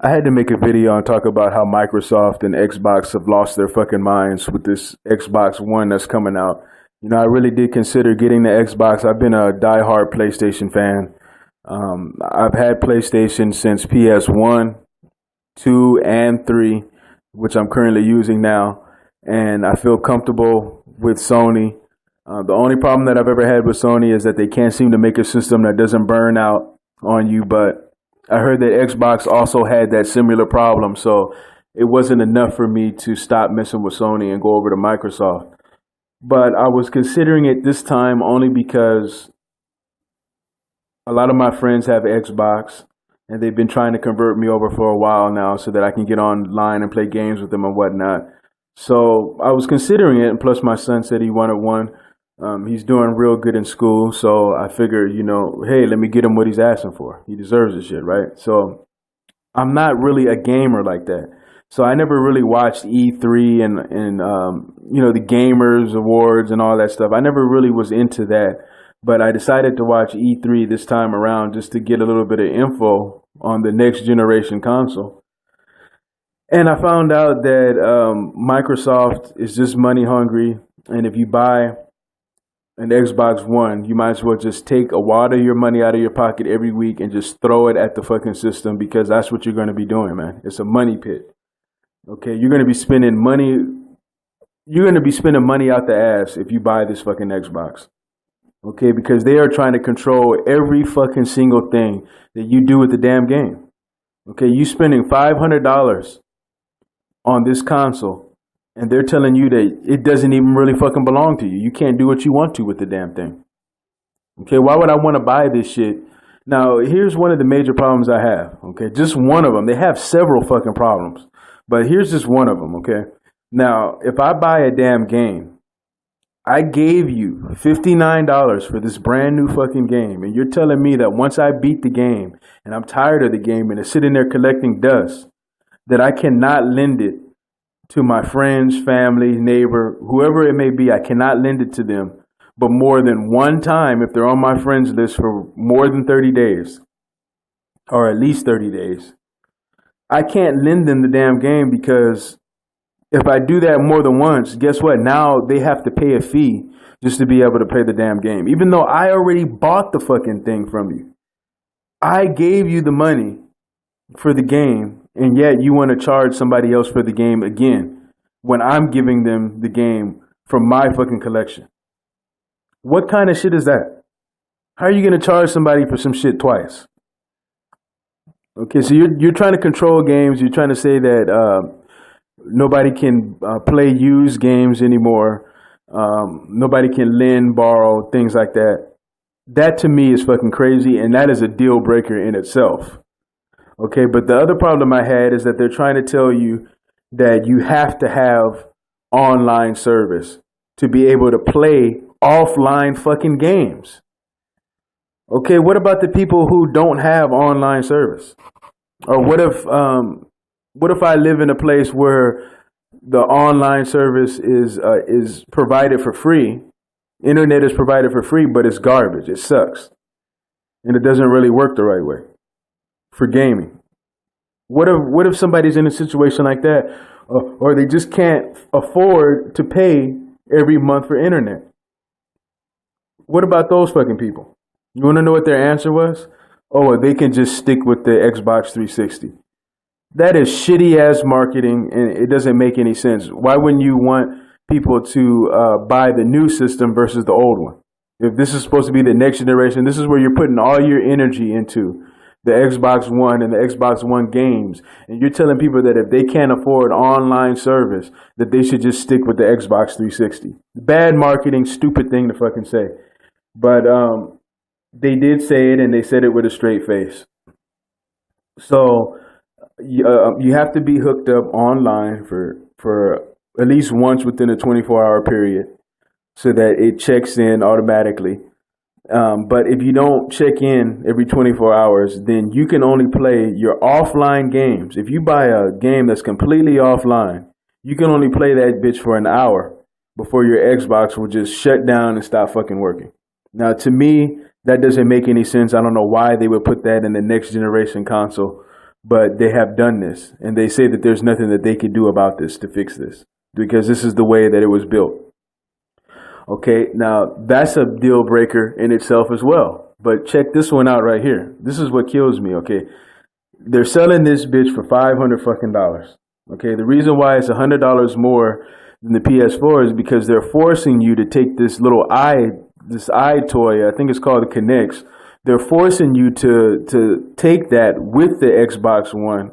I had to make a video and talk about how Microsoft and Xbox have lost their fucking minds with this Xbox One that's coming out. I really did consider getting the Xbox. I've been a diehard PlayStation fan. I've had PlayStation since PS1, 2, and 3, which I'm currently using now. And I feel comfortable with Sony. The only problem that I've ever had with Sony is that they can't seem to make a system that doesn't burn out on you, but I heard that Xbox also had that similar problem, so it wasn't enough for me to stop messing with Sony and go over to Microsoft. But I was considering it this time only because a lot of my friends have Xbox, and they've been trying to convert me over for a while now so that I can get online and play games with them and whatnot. So I was considering it, and plus my son said he wanted one. He's doing real good in school, so I figured, hey, let me get him what he's asking for. He deserves this shit, right? So I'm not really a gamer like that. So I never really watched E3 and the Gamers Awards and all that stuff. I never really was into that, but I decided to watch E3 this time around just to get a little bit of info on the next generation console. And I found out that Microsoft is just money hungry, and if you buy an Xbox One, you might as well just take a wad of your money out of your pocket every week and just throw it at the fucking system, because that's what you're going to be doing, man. It's a money pit. Okay, you're going to be spending money. You're going to be spending money out the ass if you buy this fucking Xbox. Okay, because they are trying to control every fucking single thing that you do with the damn game. Okay, you spending $500 on this console, and they're telling you that it doesn't even really fucking belong to you. You can't do what you want to with the damn thing. Okay, why would I want to buy this shit? Now, here's one of the major problems I have. Okay, just one of them. They have several fucking problems, but here's just one of them. Okay, now, if I buy a damn game, I gave you $59 for this brand new fucking game, and you're telling me that once I beat the game and I'm tired of the game and it's sitting there collecting dust, that I cannot lend it to my friends, family, neighbor, whoever it may be. I cannot lend it to them, but more than one time if they're on my friends list for more than 30 days, or at least 30 days. I can't lend them the damn game, because if I do that more than once, guess what? Now they have to pay a fee just to be able to play the damn game, even though I already bought the fucking thing from you. I gave you the money for the game, and yet you want to charge somebody else for the game again when I'm giving them the game from my fucking collection. What kind of shit is that? How are you going to charge somebody for some shit twice? Okay, so you're trying to control games. You're trying to say that nobody can play used games anymore. Nobody can lend, borrow, things like that. That to me is fucking crazy, and that is a deal breaker in itself. Okay, but the other problem I had is that they're trying to tell you that you have to have online service to be able to play offline fucking games. Okay, what about the people who don't have online service? Or what if I live in a place where the online service is provided for free, internet is provided for free, but it's garbage, it sucks, and it doesn't really work the right way for gaming? What if somebody's in a situation like that, or they just can't afford to pay every month for internet? What about those fucking people? You want to know what their answer was? Oh, they can just stick with the Xbox 360. That is shitty ass marketing, and it doesn't make any sense. Why wouldn't you want people to buy the new system versus the old one? If this is supposed to be the next generation, this is where you're putting all your energy into the Xbox One and the Xbox One games, and you're telling people that if they can't afford online service, that they should just stick with the Xbox 360. Bad marketing, stupid thing to fucking say. But they did say it, and they said it with a straight face. So you have to be hooked up online for at least once within a 24-hour period so that it checks in automatically. But if you don't check in every 24 hours, then you can only play your offline games. If you buy a game that's completely offline, you can only play that bitch for an hour before your Xbox will just shut down and stop fucking working. Now, to me, that doesn't make any sense. I don't know why they would put that in the next generation console. but they have done this, and they say that there's nothing that they can do about this to fix this because this is the way that it was built. Okay, now that's a deal breaker in itself as well. But check this one out right here. This is what kills me. Okay, they're selling this bitch for $500 fucking dollars. Okay, the reason why it's $100 more than the PS4 is because they're forcing you to take this little this eye toy. I think it's called the Kinects. They're forcing you to take that with the Xbox One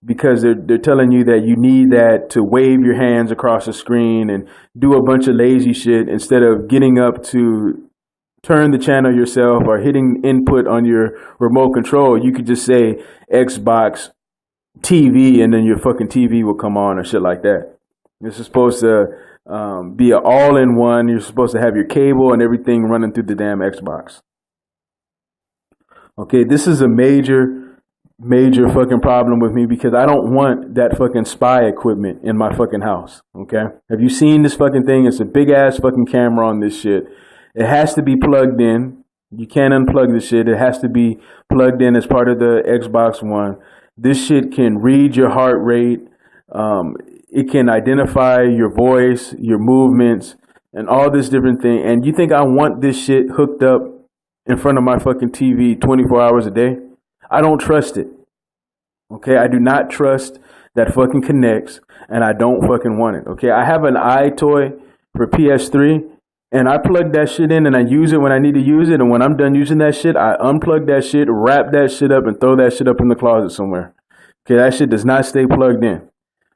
because they're telling you that you need that to wave your hands across the screen and do a bunch of lazy shit instead of getting up to turn the channel yourself or hitting input on your remote control. You could just say Xbox TV and then your fucking TV will come on or shit like that. This is supposed to be an all-in-one. You're supposed to have your cable and everything running through the damn Xbox. Okay, this is a major fucking problem with me because I don't want that fucking spy equipment in my fucking house. Okay, have you seen this fucking thing? It's a big ass fucking camera on this shit. It has to be plugged in. You can't unplug this shit. It has to be plugged in as part of the Xbox One. This shit can read your heart rate. It can identify your voice, your movements, and all this different thing. And you think I want this shit hooked up in front of my fucking TV 24 hours a day? I don't trust it. Okay, I do not trust that fucking connects, and I don't fucking want it. Okay, I have an iToy for PS3, and I plug that shit in, and I use it when I need to use it, and when I'm done using that shit, I unplug that shit, wrap that shit up, and throw that shit up in the closet somewhere. Okay, that shit does not stay plugged in.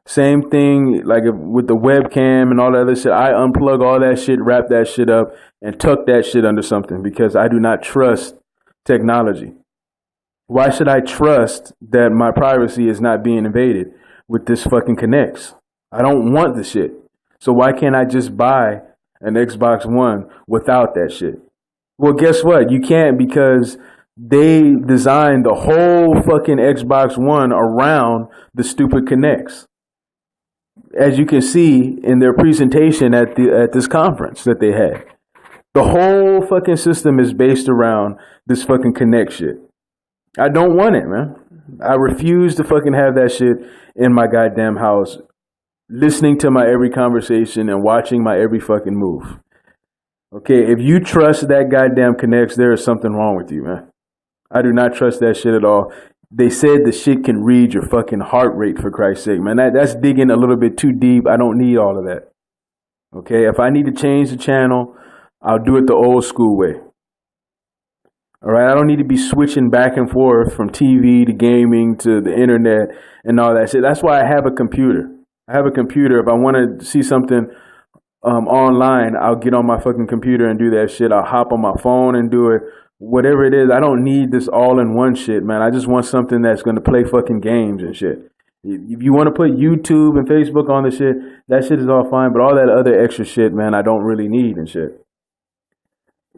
Same thing like with the webcam and all that other shit. I unplug all that shit, wrap that shit up, and tuck that shit under something because I do not trust technology. Why should I trust that my privacy is not being invaded with this fucking Kinects? I don't want the shit. So why can't I just buy an Xbox One without that shit? Well, guess what? You can't because they designed the whole fucking Xbox One around the stupid Kinects. As you can see in their presentation at this conference that they had. The whole fucking system is based around this fucking Kinect shit. I don't want it, man. I refuse to fucking have that shit in my goddamn house, listening to my every conversation and watching my every fucking move. Okay, if you trust that goddamn Kinects, there is something wrong with you, man. I do not trust that shit at all. They said the shit can read your fucking heart rate, for Christ's sake, man. That's digging a little bit too deep. I don't need all of that. Okay, if I need to change the channel, I'll do it the old school way. All right, I don't need to be switching back and forth from TV to gaming to the internet and all that shit. That's why I have a computer. I have a computer. If I want to see something online, I'll get on my fucking computer and do that shit. I'll hop on my phone and do it. Whatever it is, I don't need this all-in-one shit, man. I just want something that's going to play fucking games and shit. If you want to put YouTube and Facebook on the shit, that shit is all fine. But all that other extra shit, man, I don't really need and shit.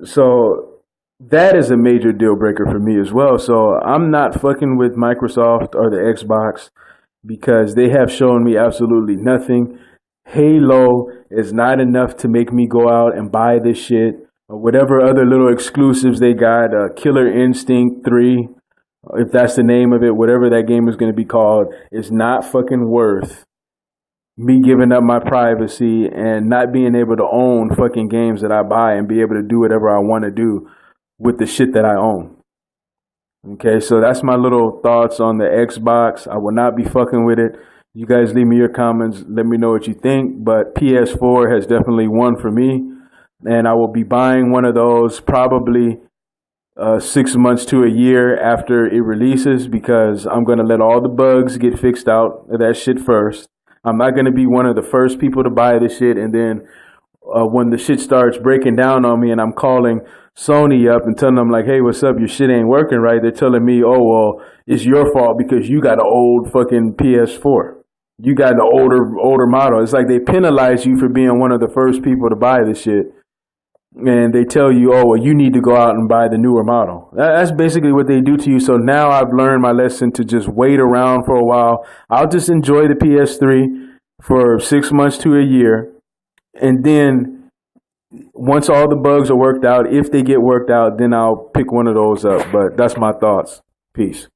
So that is a major deal breaker for me as well. So I'm not fucking with Microsoft or the Xbox because they have shown me absolutely nothing. Halo is not enough to make me go out and buy this shit. Or whatever other little exclusives they got, Killer Instinct 3, if that's the name of it, whatever that game is going to be called, is not fucking worth me giving up my privacy and not being able to own fucking games that I buy and be able to do whatever I want to do with the shit that I own. Okay, so that's my little thoughts on the Xbox. I will not be fucking with it. You guys leave me your comments. Let me know what you think. But PS4 has definitely won for me. And I will be buying one of those probably 6 months to a year after it releases because I'm going to let all the bugs get fixed out of that shit first. I'm not going to be one of the first people to buy this shit. And then when the shit starts breaking down on me and I'm calling Sony up and telling them like, hey, what's up? Your shit ain't working right. They're telling me, oh, well, it's your fault because you got an old fucking PS4. You got an older model. It's like they penalize you for being one of the first people to buy this shit. And they tell you, oh, well, you need to go out and buy the newer model. That's basically what they do to you. So now I've learned my lesson to just wait around for a while. I'll just enjoy the PS3 for 6 months to a year. And then once all the bugs are worked out, if they get worked out, then I'll pick one of those up. But that's my thoughts. Peace.